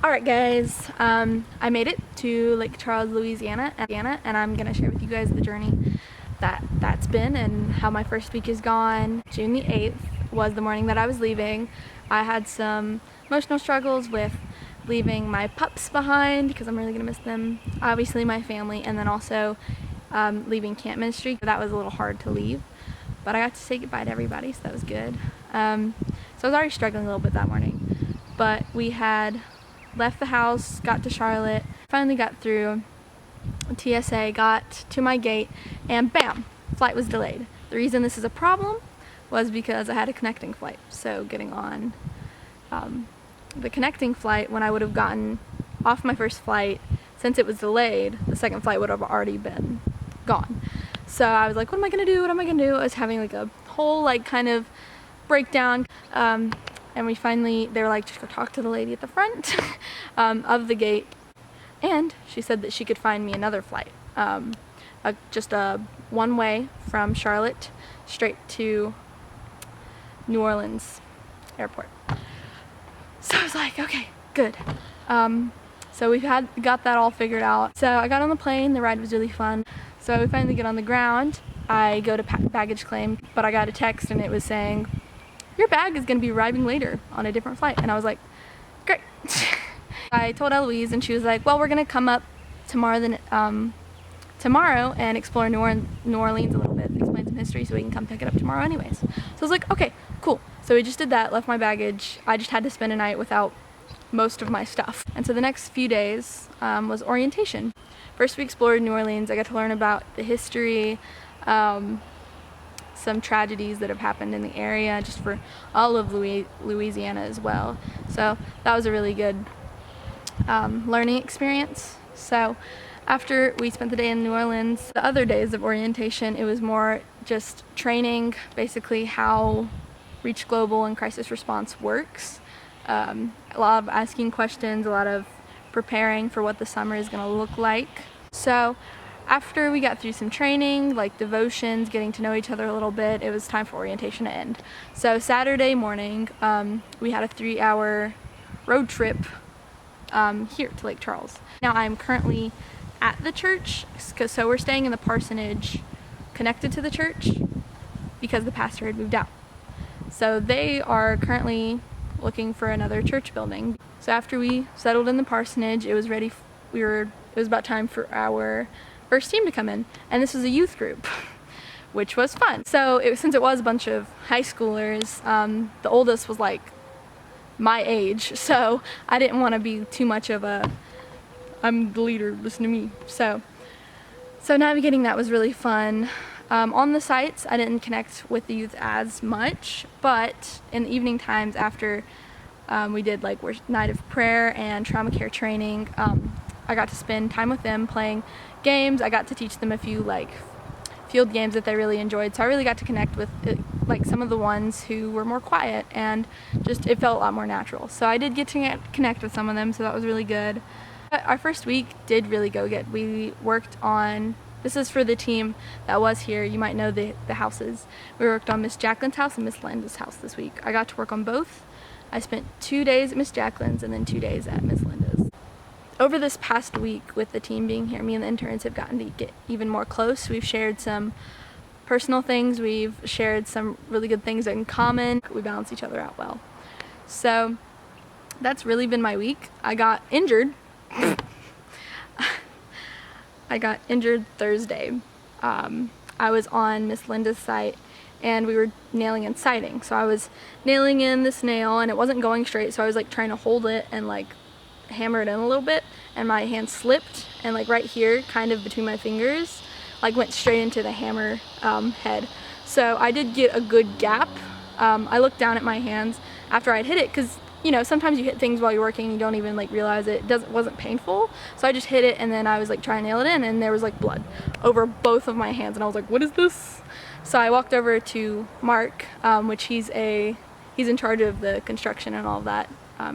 Alright guys, I made it to Lake Charles, Louisiana, and I'm going to share with you guys the journey that's been and how my first week is gone. June the 8th was the morning that I was leaving. I had some emotional struggles with leaving my pups behind because I'm really going to miss them. Obviously my family, and then also leaving camp ministry. That was a little hard to leave, but I got to say goodbye to everybody, so that was good. So I was already struggling a little bit that morning, but we had left the house, got to Charlotte, finally got through TSA, got to my gate, and bam, flight was delayed. The reason this is a problem was because I had a connecting flight. So getting on the connecting flight, when I would have gotten off my first flight, since it was delayed, the second flight would have already been gone. So I was like, what am I gonna do? What am I gonna do? I was having like a whole kind of breakdown. And they were like, just go talk to the lady at the front of the gate. And she said that she could find me another flight. Just a one-way from Charlotte straight to New Orleans airport. So I was like, okay, good. So we got that all figured out. So I got on the plane, the ride was really fun. So we finally get on the ground. I go to baggage claim, but I got a text and it was saying, your bag is going to be arriving later on a different flight. And I was like, great. I told Eloise and she was like, well, we're going to come up tomorrow and explore New Orleans a little bit, explain some history so we can come pick it up tomorrow anyways. So I was like, okay, cool. So we just did that, left my baggage. I just had to spend a night without most of my stuff. And so the next few days was orientation. First we explored New Orleans. I got to learn about the history, some tragedies that have happened in the area, just for all of Louisiana as well. So that was a really good learning experience. So after we spent the day in New Orleans, the other days of orientation, it was more just training, basically how Reach Global and crisis response works. A lot of asking questions, a lot of preparing for what the summer is going to look like. So after we got through some training, like devotions, getting to know each other a little bit, it was time for orientation to end. So Saturday morning, we had a 3-hour road trip here to Lake Charles. Now I'm currently at the church, so we're staying in the parsonage connected to the church because the pastor had moved out. So they are currently looking for another church building. So after we settled in the parsonage, it was about time for our first team to come in, and this was a youth group, which was fun. So since it was a bunch of high schoolers, the oldest was like my age, so I didn't want to be too much of I'm the leader, listen to me. So navigating that was really fun. On the sites, I didn't connect with the youth as much, but in the evening times after we did night of prayer and trauma care training, I got to spend time with them playing games. I got to teach them a few field games that they really enjoyed. So I really got to connect with some of the ones who were more quiet, and just it felt a lot more natural. So I did get to connect with some of them, so that was really good. Our first week did really go good. We worked on, this is for the team that was here, you might know the houses. We worked on Miss Jacqueline's house and Miss Linda's house this week. I got to work on both. I spent 2 days at Miss Jacqueline's and then 2 days at Miss Linda's. Over this past week with the team being here, me and the interns have gotten to get even more close. We've shared some personal things, we've shared some really good things in common. We balance each other out well. So that's really been my week. I got injured. I got injured Thursday. I was on Miss Linda's site and we were nailing and sighting. So I was nailing in this nail and it wasn't going straight, so I was trying to hold it and hammer it in a little bit, and my hand slipped, and right here, kind of between my fingers, went straight into the hammer head. So I did get a good gap. I looked down at my hands after I'd hit it, because sometimes you hit things while you're working and you don't even realize it. wasn't painful, so I just hit it, and then I was trying to nail it in, and there was blood over both of my hands, and I was like, what is this? So I walked over to Mark, which he's in charge of the construction and all of that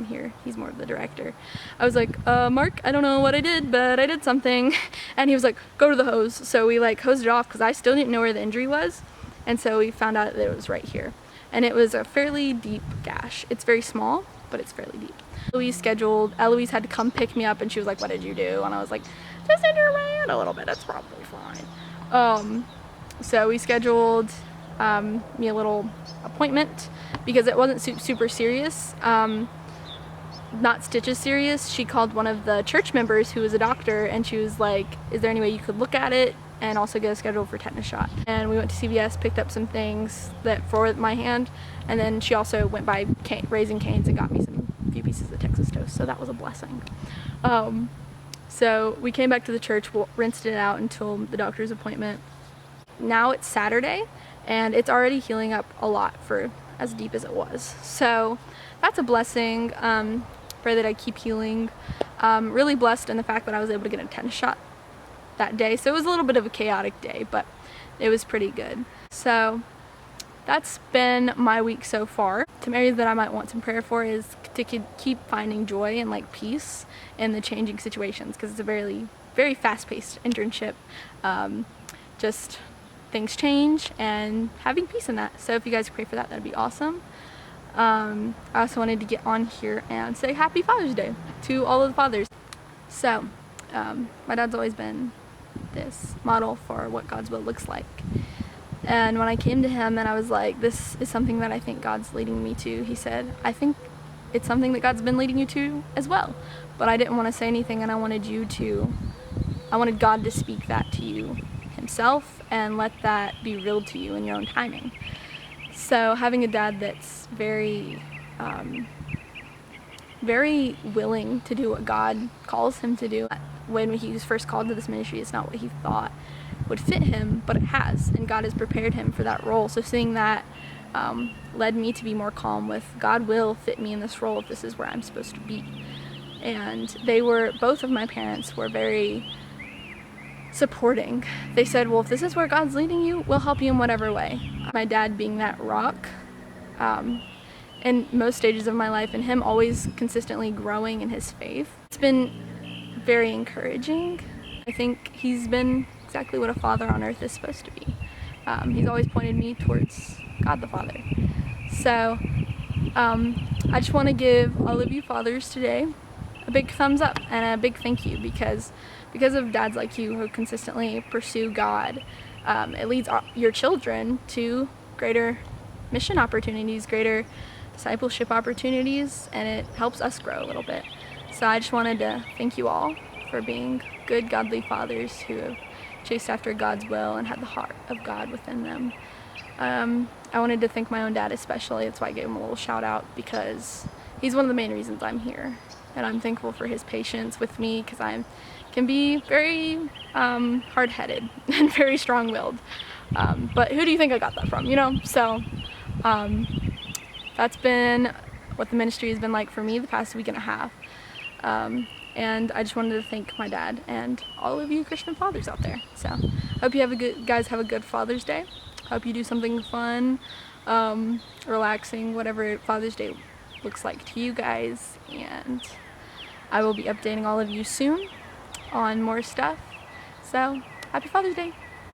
here. He's more of the director. I was like, Mark, I don't know what I did, but I did something. And he was like, go to the hose. So we hosed it off because I still didn't know where the injury was. And so we found out that it was right here. And it was a fairly deep gash. It's very small, but it's fairly deep. Eloise had to come pick me up, and she was like, what did you do? And I was like, just injured my hand a little bit, that's probably fine. So we scheduled me a little appointment because it wasn't super serious. Not stitches serious. She called one of the church members who was a doctor, and she was like, is there any way you could look at it and also get a schedule for tetanus shot? And we went to CVS, picked up some things for my hand, and then she also went by Raising Cane's and got me a few pieces of Texas toast, so that was a blessing. So we came back to the church, rinsed it out until the doctor's appointment. Now it's Saturday, and it's already healing up a lot for as deep as it was, so that's a blessing. Pray that I keep healing. Really blessed in the fact that I was able to get a tetanus shot that day. So it was a little bit of a chaotic day, but it was pretty good. So that's been my week so far. Some areas that I might want some prayer for is to keep finding joy and like peace in the changing situations, because it's a very, very fast-paced internship. Just things change, and having peace in that. So if you guys pray for that, that'd be awesome. I also wanted to get on here and say Happy Father's Day to all of the fathers. So, my dad's always been this model for what God's will looks like. And when I came to him and I was like, this is something that I think God's leading me to, he said, I think it's something that God's been leading you to as well. But I didn't want to say anything, and I wanted God to speak that to you himself and let that be real to you in your own timing. So having a dad that's very, very willing to do what God calls him to do. When he was first called to this ministry, it's not what he thought would fit him, but it has, and God has prepared him for that role. So seeing that led me to be more calm with God will fit me in this role if this is where I'm supposed to be. And both of my parents were very supporting. They said, well, if this is where God's leading you, we'll help you in whatever way. My dad being that rock in most stages of my life, and him always consistently growing in his faith, it's been very encouraging. I think he's been exactly what a father on earth is supposed to be. He's always pointed me towards God the Father. So I just want to give all of you fathers today a big thumbs up and a big thank you, because of dads like you who consistently pursue God, it leads your children to greater mission opportunities, greater discipleship opportunities, and it helps us grow a little bit. So I just wanted to thank you all for being good, godly fathers who have chased after God's will and had the heart of God within them. I wanted to thank my own dad especially. That's why I gave him a little shout out, because he's one of the main reasons I'm here. And I'm thankful for his patience with me, because I can be very hard-headed and very strong-willed. But who do you think I got that from, you know? So that's been what the ministry has been like for me the past week and a half. And I just wanted to thank my dad and all of you Christian fathers out there. So hope you guys have a good Father's Day. Hope you do something fun, relaxing, whatever Father's Day looks like to you guys. And I will be updating all of you soon on more stuff. So happy Father's Day.